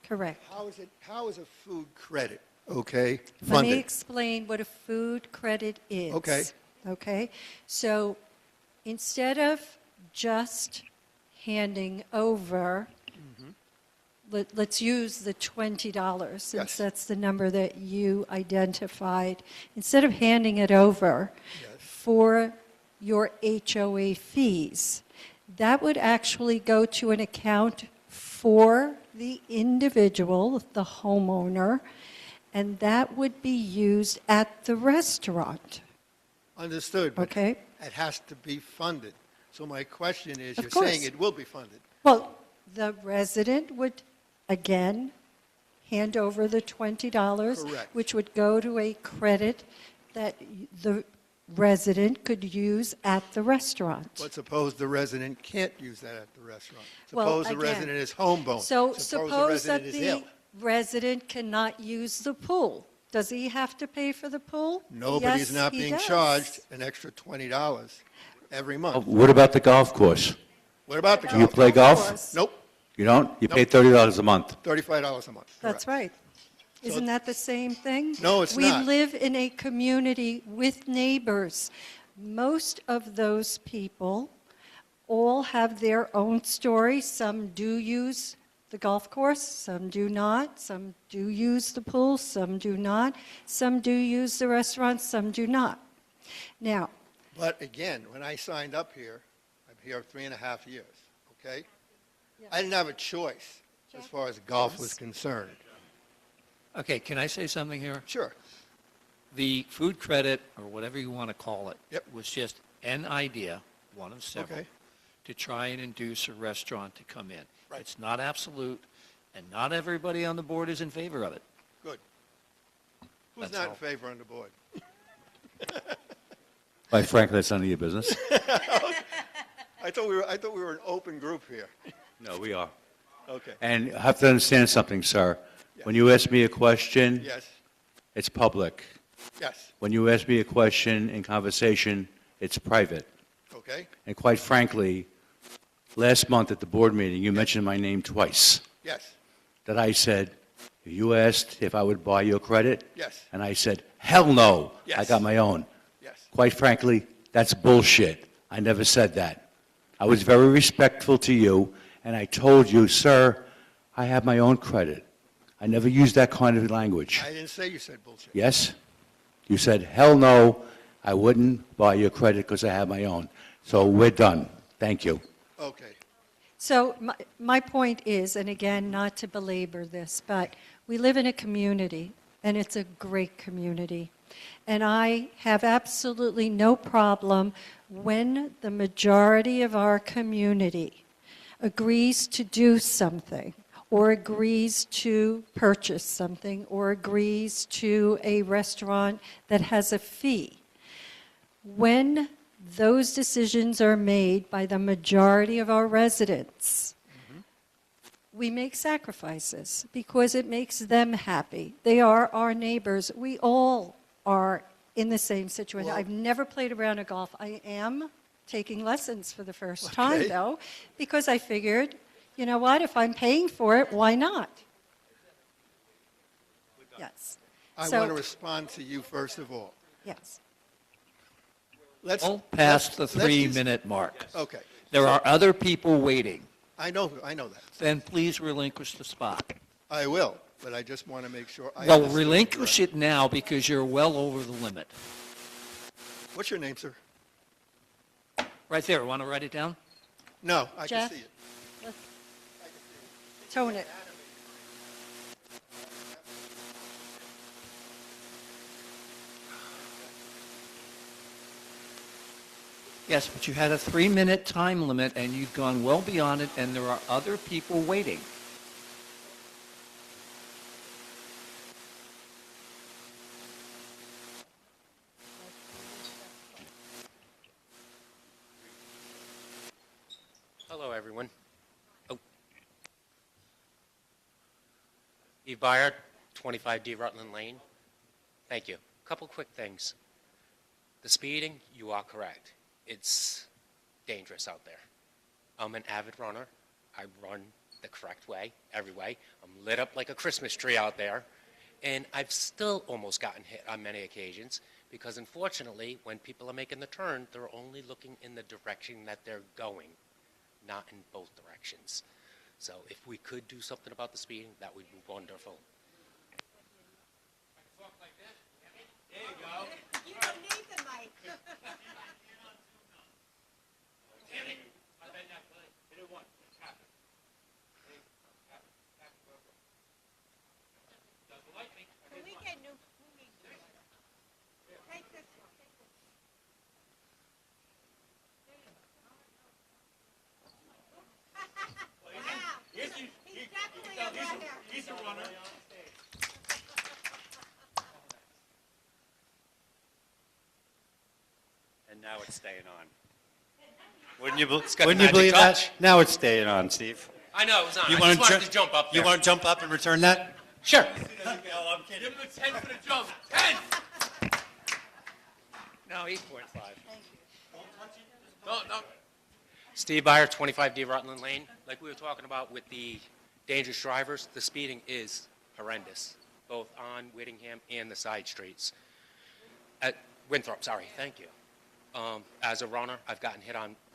Correct. How is a food credit, okay, Let me funded? explain what a food credit is. Okay. Okay? So instead of just handing over, let's use the $20, since Yes. that's the number that you identified. Instead of handing it over for your HOA fees, that would actually go to an account for the individual, the homeowner, and that would be used at the restaurant. Understood. but Okay. It has to be funded. So my question is, Of you're saying course. it will be funded. Well, the resident would, again, hand over the $20, Correct. which would go to a credit that the resident could use at the restaurant. But suppose the resident can't use that at the restaurant. Well, Suppose the again, resident is homebound. So the suppose that resident is the ill. resident cannot use the pool. Does he have to pay for the pool? Nobody's Yes, not he being does. charged an extra $20 every month. What about the golf course? What about the Do you golf? play golf? course. Nope, You don't? You pay Nope. $30 a month. $35 a month. That's correct. right. Isn't that the same thing? No, it's We not. live in a community with neighbors. Most of those people all have their own story. Some do use the golf course, some do not. Some do use the pool, some do not. Some do use the restaurant, some do not. Now, But again, when I signed up here, I'm here 3.5 years, okay? I didn't have a choice as far as golf was concerned. Okay, can I say something here? Sure. The food credit, or whatever you want to call it, Yep. was just an idea, one of several, Okay. to try and induce a restaurant to come in. Right. It's not absolute, and not everybody on the board is in favor of it. Good. Who's That's not in all. favor on the board? Quite frankly, that's none of your business. I thought we were an open group here. No, we are. Okay. And you have to understand something, sir. When you ask me a question, Yes, it's public. yes, When you ask me a question in conversation, it's private. okay, And quite frankly, last month at the board meeting, you mentioned my name twice. yes, That I said, you asked if I would buy your credit? yes, And I said, hell no, I Yes. got my own. yes. Quite frankly, that's bullshit. I never said that. I was very respectful to you, and I told you, sir, I have my own credit. I never used that kind of language. I didn't say you said bullshit. Yes? You said, hell no, I wouldn't buy your credit because I have my own. So we're done. Thank you. Okay. so my point is, and again, not to belabor this, but we live in a community, and it's a great community. And I have absolutely no problem when the majority of our community agrees to do something, or agrees to purchase something, or agrees to a restaurant that has a fee. When those decisions are made by the majority of our residents, we make sacrifices because it makes them happy. They are our neighbors. We all are in the same situation. Well- I've never played a round of golf. I am taking lessons for the first time, Okay. though, because I figured, you know what, if I'm paying for it, why not? Yes. I So- want to respond to you first of all. Yes. Let's. All past the let's just- 3-minute mark. Okay. There are other people waiting. I know that. Then please relinquish the spot. I will, but I just want to make sure. I Well, understood relinquish correctly. it now because you're well over the limit. What's your name, sir? Right there, want to write it down? No, I can Jeff? see it. Tone it. Yes, but you had a 3-minute time limit and you've gone well beyond it and there are other people waiting. Hello, everyone. Oh. Eve Byard, 25D Rutland Lane. Thank you. Couple quick things. The speeding, you are correct. It's dangerous out there. I'm an avid runner. I run the correct way, every way. I'm lit up like a Christmas tree out there. And I've still almost gotten hit on many occasions because, unfortunately, when people are making the turn, they're only looking in the direction that they're going, not in both directions. So if we could do something about the speeding, that would be wonderful. You don't need the mic. Can we get new? Take this one. Wow. He's definitely a runner. He's a runner. And now it's staying on. Wouldn't you, It's got the wouldn't you magic believe that? touch. Now it's staying on, Steve. I know, it was on. You I wanna just wanted ju- to jump up there. You want to jump up and return that? Sure. I'm kidding. Give him a 10 for the jump. 10! No, 8.5. No. Steve Byer, 25D Rutland Lane. Like we were talking about with the dangerous drivers, the speeding is horrendous, both on Whittingham and the side streets. At Winthrop, sorry, thank you. As a runner, I've gotten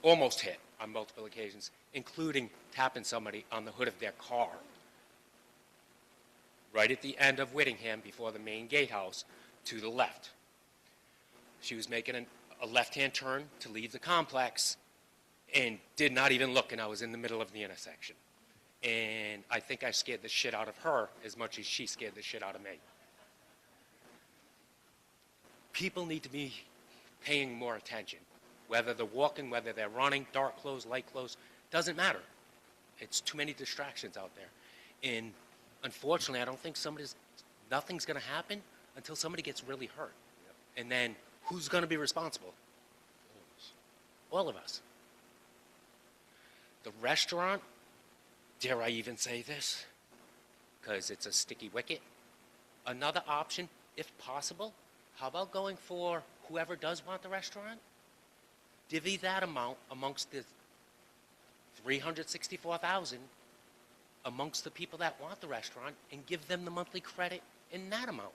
almost hit on multiple occasions, including tapping somebody on the hood of their car. Right at the end of Whittingham, before the main gatehouse, to the left. She was making a left-hand turn to leave the complex and did not even look, and I was in the middle of the intersection. And I think I scared the shit out of her as much as she scared the shit out of me. People need to be paying more attention. Whether they're walking, whether they're running, dark clothes, light clothes, doesn't matter. It's too many distractions out there. And unfortunately, I don't think nothing's going to happen until somebody gets really hurt. And then who's going to be responsible? All of us. The restaurant, dare I even say this? Because it's a sticky wicket. Another option, if possible, how about going for whoever does want the restaurant? Divvy that amount amongst the 364,000 amongst the people that want the restaurant and give them the monthly credit in that amount.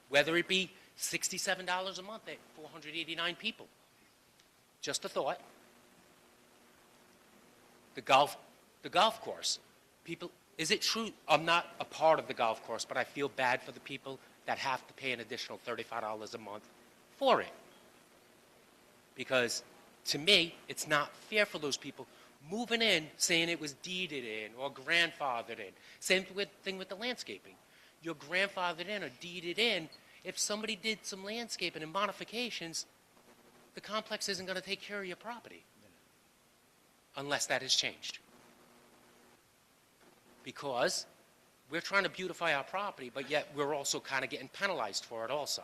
Whether it be $67 a month at 489 people. Just a thought. The golf course. People, is it true? I'm not a part of the golf course, but I feel bad for the people that have to pay an additional $35 a month for it. Because to me, it's not fair for those people moving in saying it was deeded in or grandfathered in. Same thing with the landscaping. You're grandfathered in or deeded in. If somebody did some landscaping and modifications, the complex isn't going to take care of your property unless that is changed. Because we're trying to beautify our property, but yet we're also kind of getting penalized for it also.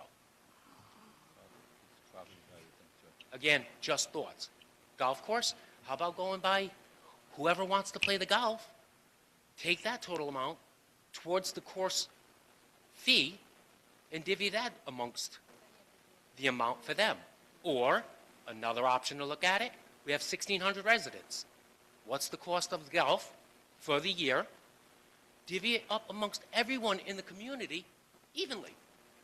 Again, just thoughts. Golf course, how about going by whoever wants to play the golf, take that total amount towards the course fee and divvy that amongst the amount for them. Or, another option to look at it, we have 1,600 residents. What's the cost of the golf for the year? Divvy it up amongst everyone in the community evenly.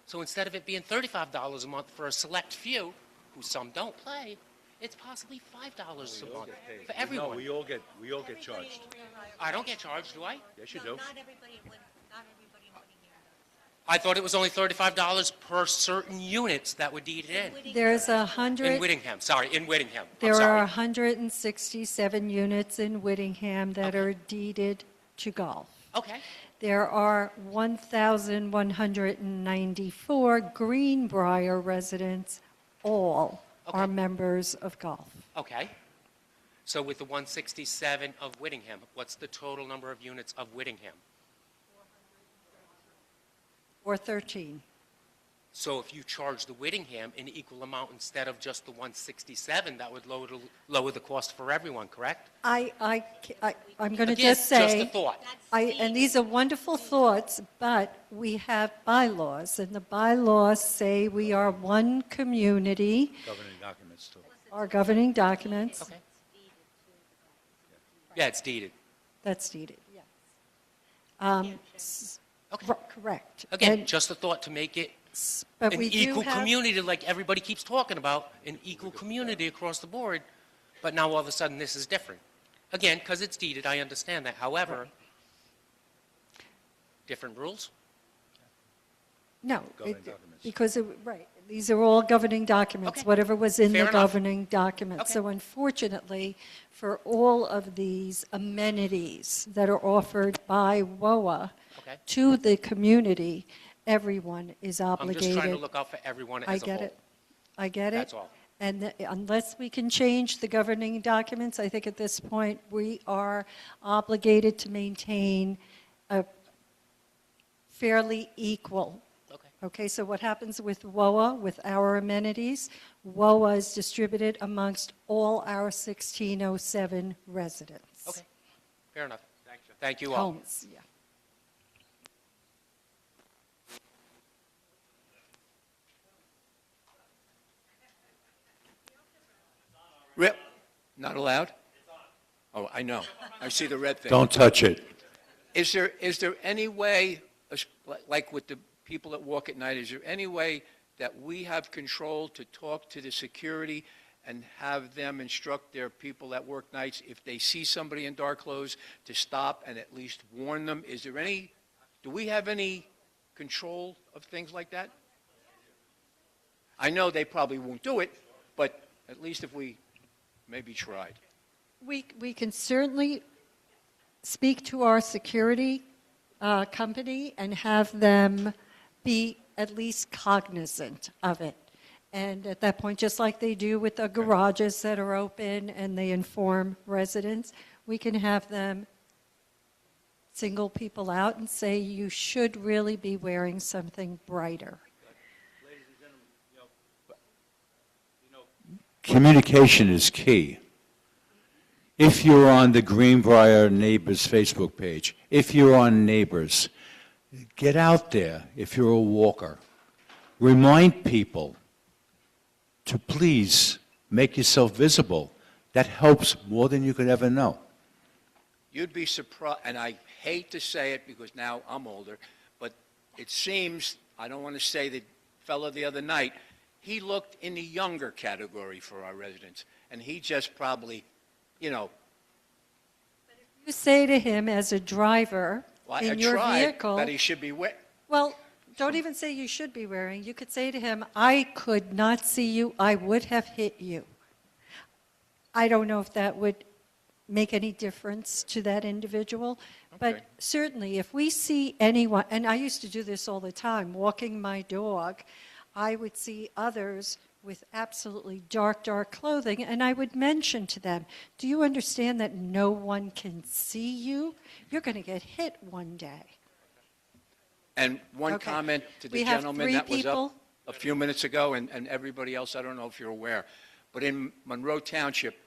So instead of it being $35 a month for a select few, who some don't play, it's possibly $5 a month for everyone. No, we all get charged. I don't get charged, do I? Yes, you No, do. not everybody in Whittingham does. I thought it was only $35 per certain units that were deeded in. There's In 100, Whittingham, sorry, in Whittingham. I'm there are sorry. 167 units in Whittingham that are deeded to golf. Okay, There are 1,194 Greenbrier residents. All are Okay. members of golf. okay. So with the 167 of Whittingham, what's the total number of units of Whittingham? Or 13. So if you charge the Whittingham an equal amount instead of just the 167, that would lower the cost for everyone, correct? I'm going to Again, just say. just a thought. And these are wonderful thoughts, but we have bylaws, and the bylaws say we are one community, Governing documents, too. our governing documents. Okay. Yeah, it's deeded. That's deeded, yes. Okay. Correct. Again, And- just a thought to make it But an we do equal have- community like everybody keeps talking about, an equal community across the board, but now all of a sudden this is different. Again, because it's deeded, I understand that. However, different rules? No, Governing documents. because, right, these are all governing documents, Okay. whatever was in Fair the enough. governing documents. Okay. So unfortunately, for all of these amenities that are offered by WOA Okay. to the community, everyone is I'm obligated. just trying to look out for everyone I as a whole. get it. I get it. That's all. And unless we can change the governing documents, I think at this point, we are obligated to maintain a fairly equal. Okay. Okay, so what happens with WOA, with our amenities? WOA is distributed amongst all our 1607 residents. Okay. Fair enough. Thank you all. Homes, yeah. Rip, not allowed? Oh, I know. I see the red thing. Don't touch it. Is there any way, like with the people that walk at night, is there any way that we have control to talk to the security and have them instruct their people that work nights, if they see somebody in dark clothes, to stop and at least warn them? Do we have any control of things like that? I know they probably won't do it, but at least if we maybe tried. We can certainly speak to our security company and have them be at least cognizant of it. And at that point, just like they do with the garages that are open and they inform residents, we can have them single people out and say, you should really be wearing something brighter. Communication is key. If you're on the Greenbrier Neighbors Facebook page, if you're on Neighbors, get out there if you're a walker. Remind people to please make yourself visible. That helps more than you could ever know. You'd be surprised, and I hate to say it because now I'm older, but it seems, I don't want to say the fellow the other night, he looked in the younger category for our residents, and he just probably, you know. You say to him as a driver Well, in I your tried vehicle, that he should be well, don't even say you should be wearing. You could say to him, I could not see you. I would have hit you. I don't know if that would make any difference to that individual. But Okay. certainly, if we see anyone, and I used to do this all the time, walking my dog, I would see others with absolutely dark, dark clothing, and I would mention to them, do you understand that no one can see you? You're going to get hit one day. And one Okay. comment to the We have gentleman 3 that was people. up a few minutes ago, and everybody else, I don't know if you're aware, but in Monroe Township,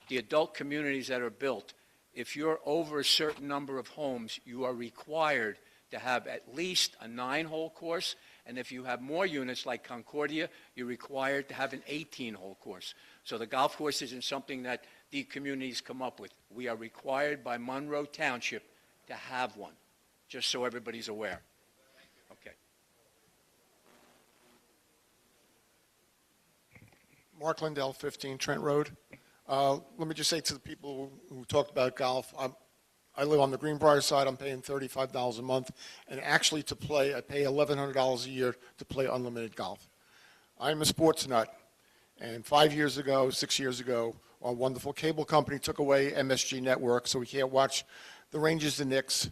the adult communities that are built, if you're over a certain number of homes, you are required to have at least a 9-hole course, and if you have more units like Concordia, you're required to have an 18-hole course. So the golf course isn't something that the communities come up with. We are required by Monroe Township to have one, just so everybody's aware. Okay. Mark Lindell, 15 Trent Road. Let me just say to the people who talked about golf, I live on the Greenbrier side. I'm paying $35 a month, and actually to play, I pay $1,100 a year to play unlimited golf. I'm a sports nut, and 5 years ago, 6 years ago, our wonderful cable company took away MSG Network, so we can't watch the Rangers, the Knicks,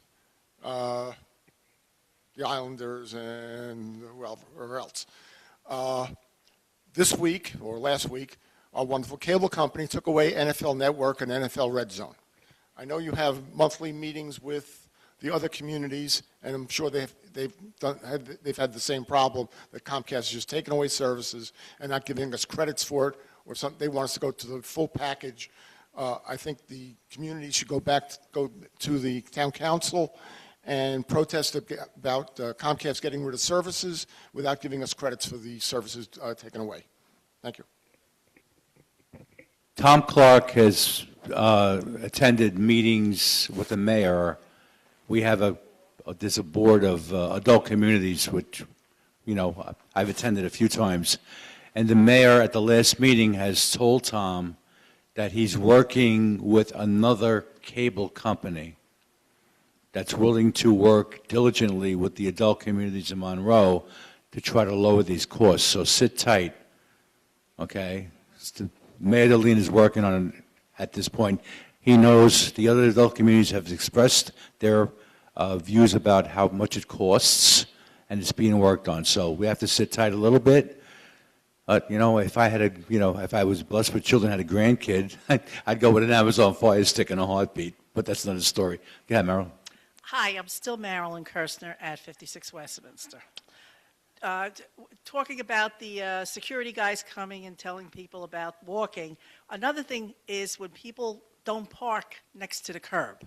the Islanders, and well, whoever else. This week, or last week, our wonderful cable company took away NFL Network and NFL Red Zone. I know you have monthly meetings with the other communities, and I'm sure they've had the same problem, that Comcast is just taking away services and not giving us credits for it, or something. They want us to go to the full package. I think the community should go to the town council and protest about Comcast getting rid of services without giving us credits for the services taken away. Thank you. Tom Clark has attended meetings with the mayor. We have there's a board of adult communities, which, you know, I've attended a few times. And the mayor at the last meeting has told Tom that he's working with another cable company that's willing to work diligently with the adult communities in Monroe to try to lower these costs. So sit tight, okay? Mayor DeLean is working on it at this point. He knows the other adult communities have expressed their views about how much it costs, and it's being worked on. So we have to sit tight a little bit. You know, if I was blessed with children, had a grandkid, I'd go with an Amazon Fire Stick in a heartbeat. But that's another story. Go ahead, Meryl. Hi, I'm still Marilyn Kirstner at 56 Westminster. Talking about the security guys coming and telling people about walking, another thing is when people don't park next to the curb,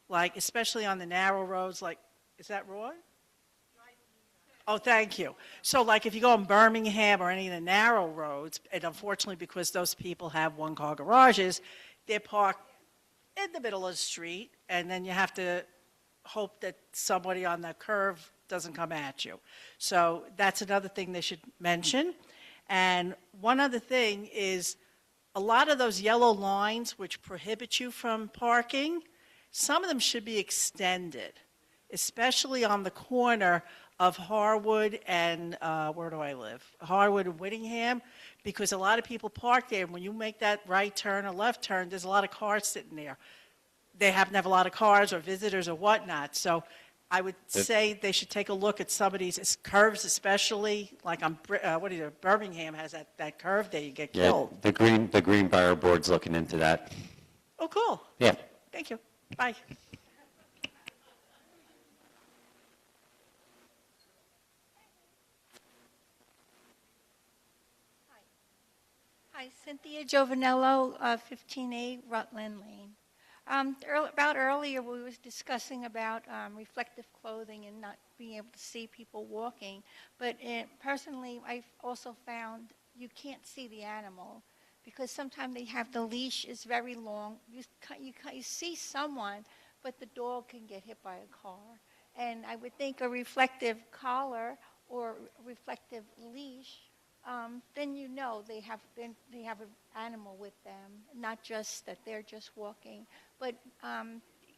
like especially on the narrow roads, like, is that Roy? Oh, thank you. So like if you go in Birmingham or any of the narrow roads, and unfortunately because those people have one-car garages, they're parked in the middle of the street, and then you have to hope that somebody on the curve doesn't come at you. So that's another thing they should mention. And one other thing is a lot of those yellow lines which prohibit you from parking, some of them should be extended, especially on the corner of Harwood and, where do I live? Harwood and Whittingham, because a lot of people park there. When you make that right turn or left turn, there's a lot of cars sitting there. They happen to have a lot of cars or visitors or whatnot. So I would say they should take a look at some of these curves, especially like on, Birmingham has that curve there, you get Yeah, killed. the Greenbrier Board's looking into that. Oh, cool. Yeah. Thank you. Bye. Hi, Cynthia Giovanello, 15A Rutland Lane. About earlier, we was discussing about reflective clothing and not being able to see people walking. But personally, I've also found you can't see the animal because sometimes they have the leash is very long. You see someone, but the dog can get hit by a car. And I would think a reflective collar or reflective leash, then you know they have an animal with them, not just that they're just walking. But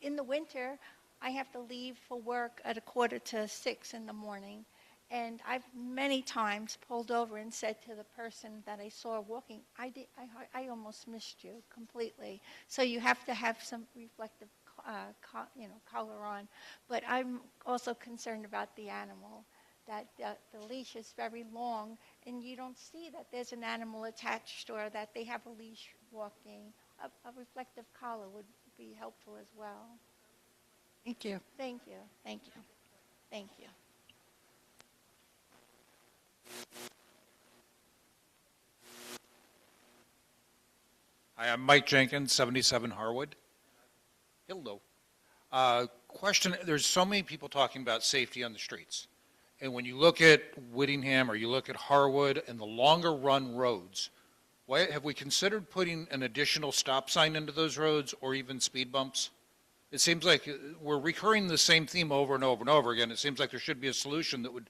in the winter, I have to leave for work at 5:45 in the morning, and I've many times pulled over and said to the person that I saw walking, I almost missed you completely. So you have to have some reflective, color on. But I'm also concerned about the animal. That the leash is very long, and you don't see that there's an animal attached or that they have a leash walking. A reflective collar would be helpful as well. Thank you. Thank you. Thank you. Thank you. Hi, I'm Mike Jenkins, 77 Harwood. Hello. Question, there's so many people talking about safety on the streets. And when you look at Whittingham or you look at Harwood and the longer run roads, have we considered putting an additional stop sign into those roads or even speed bumps? It seems like we're recurring the same theme over and over and over again. It seems like there should be a solution that would,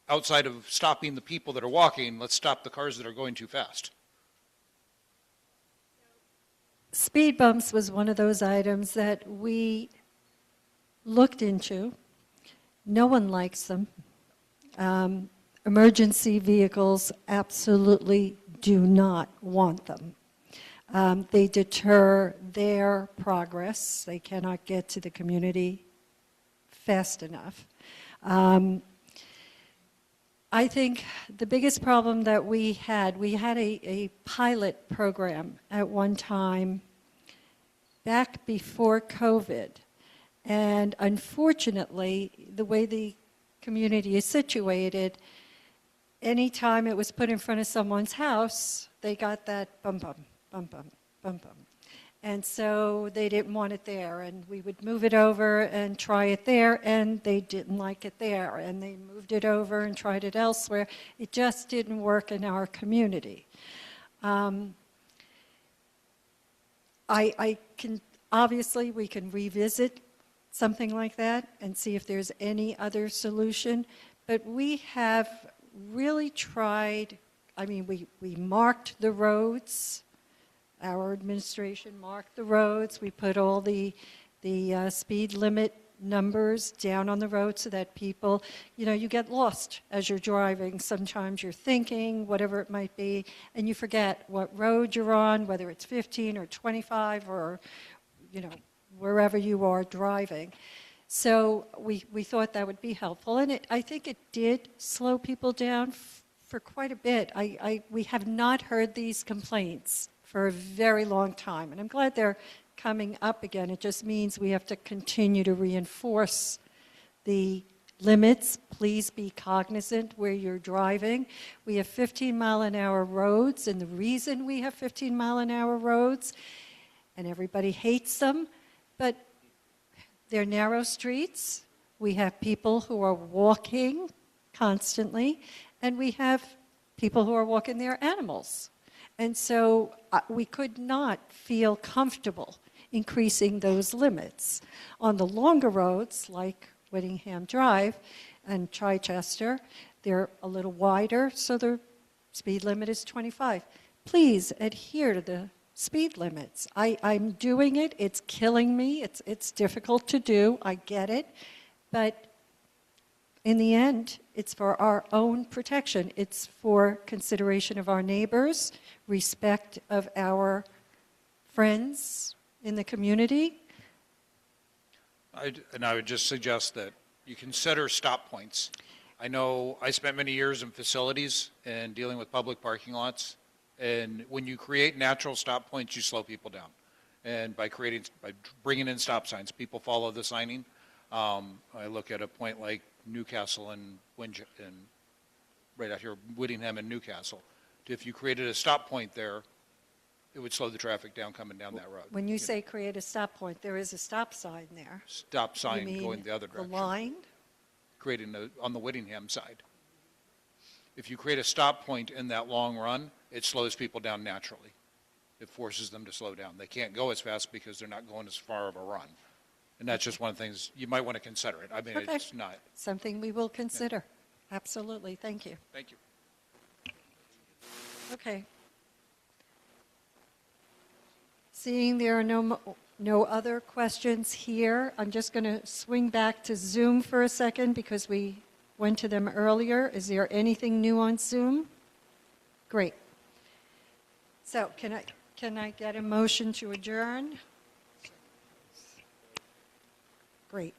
outside of stopping the people that are walking, let's stop the cars that are going too fast. Speed bumps was one of those items that we looked into. No one likes them. Emergency vehicles absolutely do not want them. They deter their progress. They cannot get to the community fast enough. I think the biggest problem that we had a pilot program at one time back before COVID. And unfortunately, the way the community is situated, anytime it was put in front of someone's house, they got that bum bum, bum bum, bum bum. And so they didn't want it there, and we would move it over and try it there, and they didn't like it there, and they moved it over and tried it elsewhere. It just didn't work in our community. Obviously, we can revisit something like that and see if there's any other solution. But we have really tried, we marked the roads. Our administration marked the roads. We put all the speed limit numbers down on the road so that people, you get lost as you're driving. Sometimes you're thinking, whatever it might be, and you forget what road you're on, whether it's 15 or 25 or, wherever you are driving. So we thought that would be helpful, and I think it did slow people down for quite a bit. We have not heard these complaints for a very long time, and I'm glad they're coming up again. It just means we have to continue to reinforce the limits. Please be cognizant where you're driving. We have 15-mile-an-hour roads, and the reason we have 15-mile-an-hour roads, and everybody hates them, but they're narrow streets. We have people who are walking constantly, and we have people who are walking their animals. And so we could not feel comfortable increasing those limits. On the longer roads, like Whittingham Drive and Chichester, they're a little wider, so the speed limit is 25. Please adhere to the speed limits. I'm doing it. It's killing me. It's difficult to do. I get it. But in the end, it's for our own protection. It's for consideration of our neighbors, respect of our friends in the community. And I would just suggest that you consider stop points. I know I spent many years in facilities and dealing with public parking lots, and when you create natural stop points, you slow people down. And by bringing in stop signs, people follow the signing. I look at a point like Newcastle and right out here, Whittingham and Newcastle. If you created a stop point there, it would slow the traffic down coming down that road. When you say create a stop point, there is a stop sign there. Stop You sign mean going the other direction. the line? Creating on the Whittingham side. If you create a stop point in that long run, it slows people down naturally. It forces them to slow down. They can't go as fast because they're not going as far of a run. And that's just one of the things, you might want to consider it. I mean, Okay. it's not. Something we will consider. Absolutely. Thank you. Thank you. Okay. Seeing there are no other questions here, I'm just going to swing back to Zoom for a second because we went to them earlier. Is there anything new on Zoom? Great. So can I get a motion to adjourn? Great.